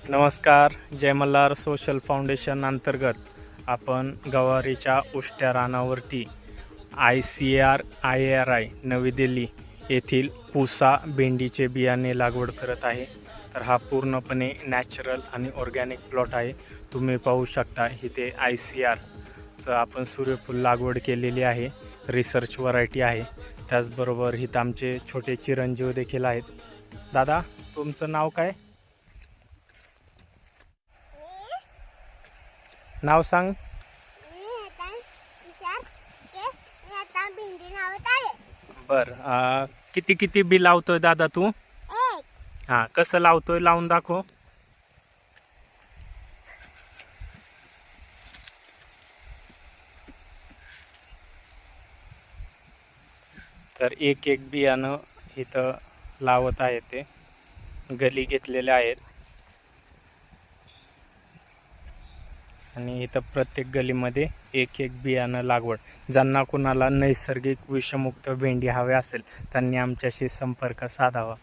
नमस्कार. जय Malhar social foundation अंतर्गत आपण गवारीच्या उष्ट्या रानावरती ICAR नवी दिल्ली येथील पूसा भेंडीचे बियाणे लागवड करत आहे. तर हा पूर्णपणे नॅचरल आणि ऑर्गॅनिक प्लॉट आहे. तुम्ही पाहू शकता इथे ICARचं आपण सूर्यफूल लागवड केलेली आहे. रिसर्च व्हरायटी आहे. त्याचबरोबर इथं आमचे छोटे चिरंजीव देखील आहेत. दादा, तुमचं नाव काय? नाव सांग. बर, किती किती बी लावतोय दादा तू? हा, कसं लावतोय लावून दाखव. तर एक एक बियाणं इथं लावत आहे. ते गली घेतलेले आहेत आणि इथं प्रत्येक गलीमध्ये एक एक बियाणं लागवड. ज्यांना कुणाला नैसर्गिक विषमुक्त भेंडी हवे असेल त्यांनी आमच्याशी संपर्क साधावा.